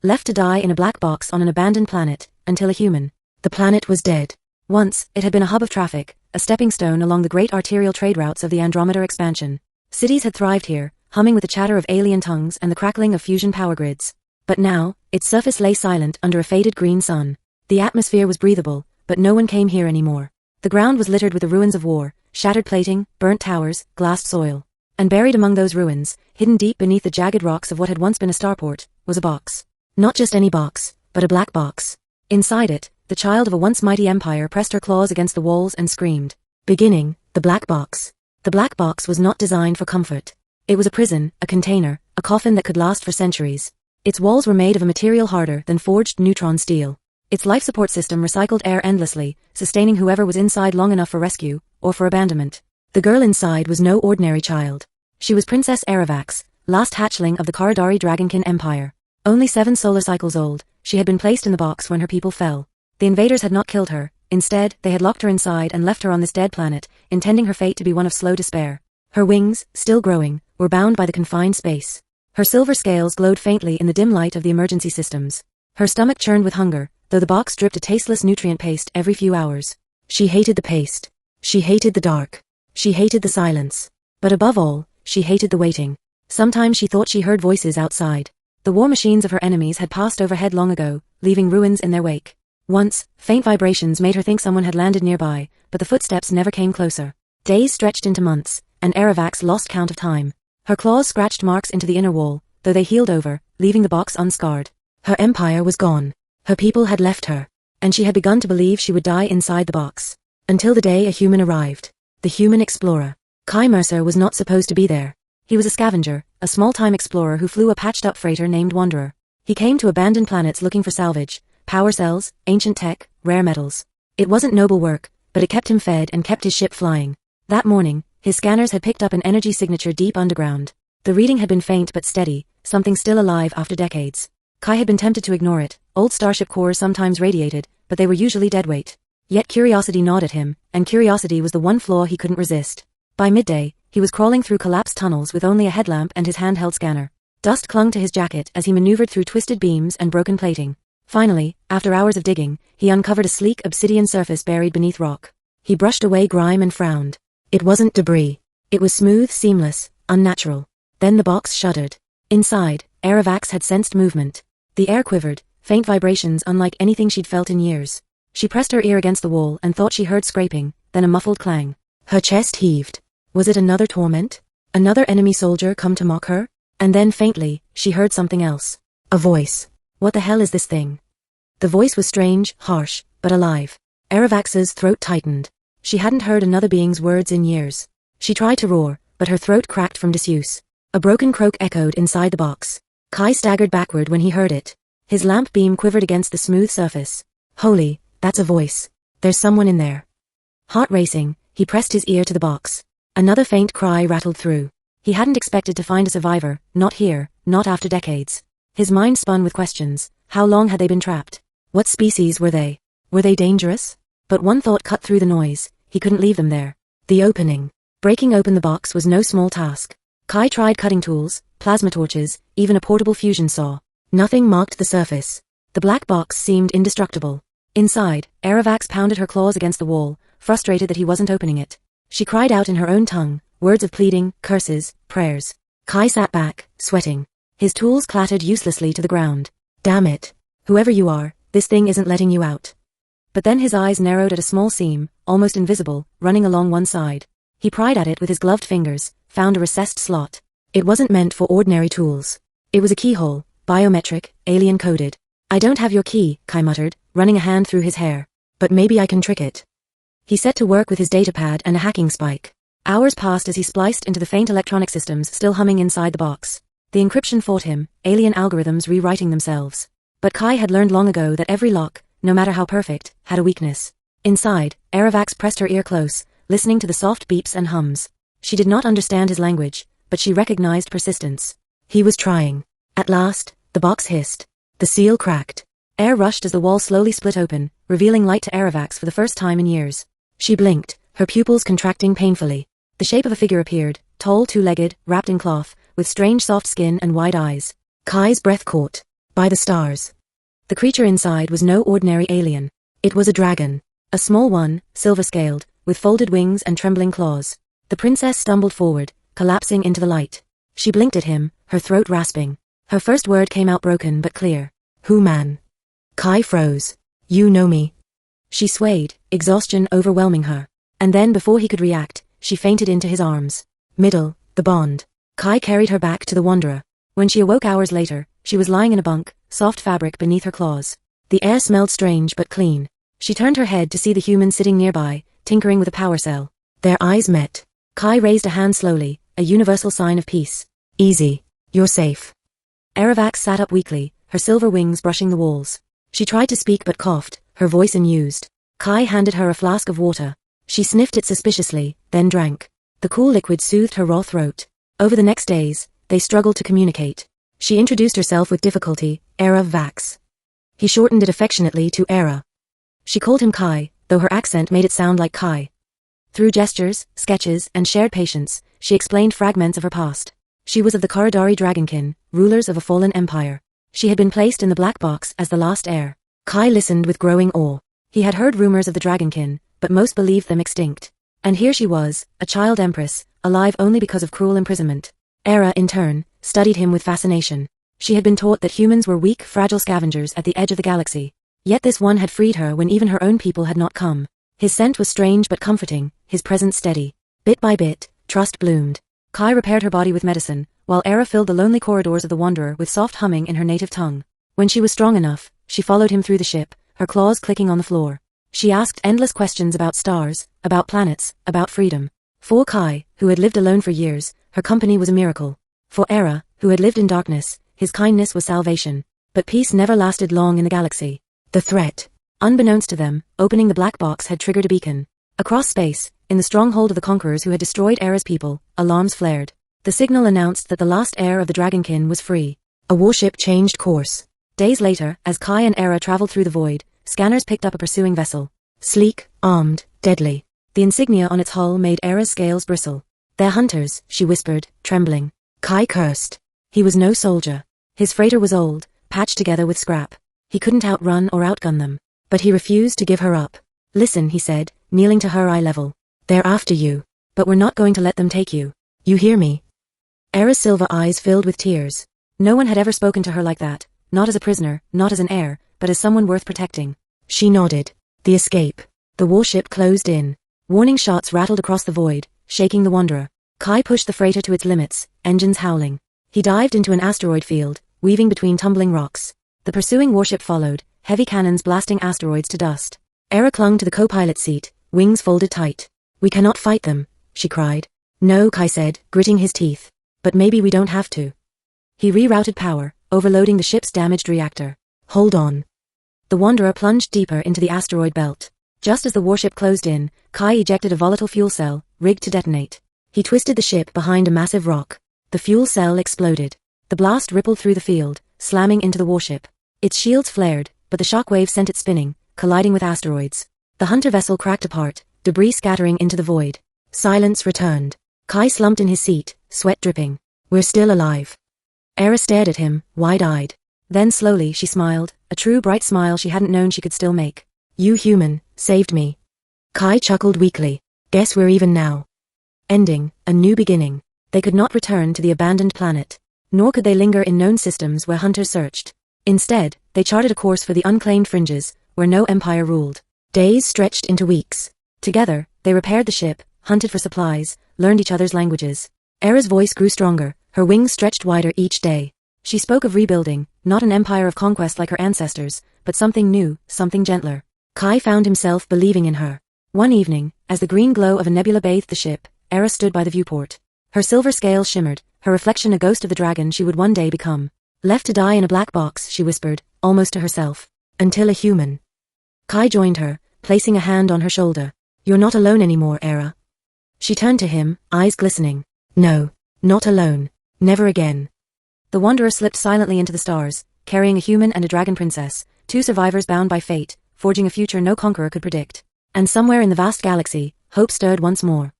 left to die in a black box on an abandoned planet, until a human. The planet was dead. Once, it had been a hub of traffic, a stepping stone along the great arterial trade routes of the Andromeda expansion. Cities had thrived here, humming with the chatter of alien tongues and the crackling of fusion power grids. But now, its surface lay silent under a faded green sun. The atmosphere was breathable, but no one came here anymore. The ground was littered with the ruins of war, shattered plating, burnt towers, glassed soil. And buried among those ruins, hidden deep beneath the jagged rocks of what had once been a starport, was a box. Not just any box, but a black box. Inside it, the child of a once mighty empire pressed her claws against the walls and screamed. Beginning, the black box. The black box was not designed for comfort. It was a prison, a container, a coffin that could last for centuries. Its walls were made of a material harder than forged neutron steel. Its life support system recycled air endlessly, sustaining whoever was inside long enough for rescue, or for abandonment. The girl inside was no ordinary child. She was Princess Erivax, last hatchling of the Karadari Dragonkin Empire. Only 7 solar cycles old, she had been placed in the box when her people fell. The invaders had not killed her. Instead, they had locked her inside and left her on this dead planet, intending her fate to be one of slow despair. Her wings, still growing, were bound by the confined space. Her silver scales glowed faintly in the dim light of the emergency systems. Her stomach churned with hunger, though the box dripped a tasteless nutrient paste every few hours. She hated the paste. She hated the dark. She hated the silence. But above all, she hated the waiting. Sometimes she thought she heard voices outside. The war machines of her enemies had passed overhead long ago, leaving ruins in their wake. Once, faint vibrations made her think someone had landed nearby, but the footsteps never came closer. Days stretched into months, and Erivax lost count of time. Her claws scratched marks into the inner wall, though they healed over, leaving the box unscarred. Her empire was gone. Her people had left her, and she had begun to believe she would die inside the box. Until the day a human arrived. The human explorer. Kai Mercer was not supposed to be there. He was a scavenger, a small-time explorer who flew a patched-up freighter named Wanderer. He came to abandoned planets looking for salvage, power cells, ancient tech, rare metals. It wasn't noble work, but it kept him fed and kept his ship flying. That morning, his scanners had picked up an energy signature deep underground. The reading had been faint but steady, something still alive after decades. Kai had been tempted to ignore it. Old starship cores sometimes radiated, but they were usually deadweight. Yet curiosity gnawed at him, and curiosity was the one flaw he couldn't resist. By midday, he was crawling through collapsed tunnels with only a headlamp and his handheld scanner. Dust clung to his jacket as he maneuvered through twisted beams and broken plating. Finally, after hours of digging, he uncovered a sleek obsidian surface buried beneath rock. He brushed away grime and frowned. It wasn't debris. It was smooth, seamless, unnatural. Then the box shuddered. Inside, Erivax had sensed movement. The air quivered, faint vibrations unlike anything she'd felt in years. She pressed her ear against the wall and thought she heard scraping, then a muffled clang. Her chest heaved. Was it another torment? Another enemy soldier come to mock her? And then faintly, she heard something else. A voice. What the hell is this thing? The voice was strange, harsh, but alive. Erivax's throat tightened. She hadn't heard another being's words in years. She tried to roar, but her throat cracked from disuse. A broken croak echoed inside the box. Kai staggered backward when he heard it. His lamp beam quivered against the smooth surface. Holy, that's a voice. There's someone in there. Heart racing, he pressed his ear to the box. Another faint cry rattled through. He hadn't expected to find a survivor, not here, not after decades. His mind spun with questions. How long had they been trapped? What species were they? Were they dangerous? But one thought cut through the noise. He couldn't leave them there. The opening. Breaking open the box was no small task. Kai tried cutting tools, plasma torches, even a portable fusion saw. Nothing marked the surface. The black box seemed indestructible. Inside, Erivax pounded her claws against the wall, frustrated that he wasn't opening it. She cried out in her own tongue, words of pleading, curses, prayers. Kai sat back, sweating. His tools clattered uselessly to the ground. Damn it. Whoever you are, this thing isn't letting you out. But then his eyes narrowed at a small seam, almost invisible, running along one side. He pried at it with his gloved fingers, found a recessed slot. It wasn't meant for ordinary tools. It was a keyhole, biometric, alien-coded. I don't have your key, Kai muttered, running a hand through his hair. But maybe I can trick it. He set to work with his datapad and a hacking spike. Hours passed as he spliced into the faint electronic systems still humming inside the box. The encryption fought him, alien algorithms rewriting themselves. But Kai had learned long ago that every lock, no matter how perfect, had a weakness. Inside, Erivax pressed her ear close, listening to the soft beeps and hums. She did not understand his language, but she recognized persistence. He was trying. At last, the box hissed. The seal cracked. Air rushed as the wall slowly split open, revealing light to Erivax for the first time in years. She blinked, her pupils contracting painfully. The shape of a figure appeared, tall, two-legged, wrapped in cloth, with strange soft skin and wide eyes. Kai's breath caught. By the stars. The creature inside was no ordinary alien. It was a dragon. A small one, silver-scaled, with folded wings and trembling claws. The princess stumbled forward, collapsing into the light. She blinked at him, her throat rasping. Her first word came out broken but clear. Who man? Kai froze. You know me. She swayed, exhaustion overwhelming her. And then before he could react, she fainted into his arms. The bond. Kai carried her back to the Wanderer. When she awoke hours later, she was lying in a bunk, soft fabric beneath her claws. The air smelled strange but clean. She turned her head to see the human sitting nearby, tinkering with a power cell. Their eyes met. Kai raised a hand slowly, a universal sign of peace. Easy. You're safe. Aravax sat up weakly, her silver wings brushing the walls. She tried to speak but coughed, her voice unused. Kai handed her a flask of water. She sniffed it suspiciously, then drank. The cool liquid soothed her raw throat. Over the next days, they struggled to communicate. She introduced herself with difficulty, Aravax. He shortened it affectionately to Era. She called him Kai, though her accent made it sound like Kai. Through gestures, sketches, and shared patience, she explained fragments of her past. She was of the Karadari Dragonkin, rulers of a fallen empire. She had been placed in the black box as the last heir. Kai listened with growing awe. He had heard rumors of the Dragonkin, but most believed them extinct. And here she was, a child empress, alive only because of cruel imprisonment. Era, in turn, studied him with fascination. She had been taught that humans were weak, fragile scavengers at the edge of the galaxy. Yet this one had freed her when even her own people had not come. His scent was strange but comforting, his presence steady. Bit by bit, trust bloomed. Kai repaired her body with medicine, while Era filled the lonely corridors of the Wanderer with soft humming in her native tongue. When she was strong enough, she followed him through the ship, her claws clicking on the floor. She asked endless questions about stars, about planets, about freedom. For Kai, who had lived alone for years, her company was a miracle. For Era, who had lived in darkness, his kindness was salvation. But peace never lasted long in the galaxy. The threat. Unbeknownst to them, opening the black box had triggered a beacon. Across space, in the stronghold of the conquerors who had destroyed Era's people, alarms flared. The signal announced that the last heir of the Dragonkin was free. A warship changed course. Days later, as Kai and Era traveled through the void, scanners picked up a pursuing vessel. Sleek, armed, deadly. The insignia on its hull made Era's scales bristle. They're hunters, she whispered, trembling. Kai cursed. He was no soldier. His freighter was old, patched together with scrap. He couldn't outrun or outgun them. But he refused to give her up. Listen, he said, kneeling to her eye level. They're after you. But we're not going to let them take you. You hear me? Era's silver eyes filled with tears. No one had ever spoken to her like that, not as a prisoner, not as an heir, but as someone worth protecting. She nodded. The escape. The warship closed in. Warning shots rattled across the void, shaking the Wanderer. Kai pushed the freighter to its limits, engines howling. He dived into an asteroid field, weaving between tumbling rocks. The pursuing warship followed, heavy cannons blasting asteroids to dust. Era clung to the co-pilot's seat, wings folded tight. We cannot fight them, she cried. No, Kai said, gritting his teeth. But maybe we don't have to. He rerouted power, overloading the ship's damaged reactor. Hold on. The Wanderer plunged deeper into the asteroid belt. Just as the warship closed in, Kai ejected a volatile fuel cell, rigged to detonate. He twisted the ship behind a massive rock. The fuel cell exploded. The blast rippled through the field, slamming into the warship. Its shields flared, but the shockwave sent it spinning, colliding with asteroids. The hunter vessel cracked apart, debris scattering into the void. Silence returned. Kai slumped in his seat, sweat dripping. We're still alive. Era stared at him, wide-eyed. Then slowly she smiled, a true bright smile she hadn't known she could still make. You human, saved me. Kai chuckled weakly. Guess we're even now. Ending, a new beginning. They could not return to the abandoned planet. Nor could they linger in known systems where hunters searched. Instead, they charted a course for the unclaimed fringes, where no empire ruled. Days stretched into weeks. Together, they repaired the ship, hunted for supplies, learned each other's languages. Era's voice grew stronger, her wings stretched wider each day. She spoke of rebuilding, not an empire of conquest like her ancestors, but something new, something gentler. Kai found himself believing in her. One evening, as the green glow of a nebula bathed the ship, Era stood by the viewport. Her silver scales shimmered, her reflection a ghost of the dragon she would one day become. Left to die in a black box, she whispered, almost to herself. Until a human. Kai joined her, placing a hand on her shoulder. You're not alone anymore, Era. She turned to him, eyes glistening. No, not alone. Never again. The Wanderer slipped silently into the stars, carrying a human and a dragon princess, two survivors bound by fate, forging a future no conqueror could predict. And somewhere in the vast galaxy, hope stirred once more.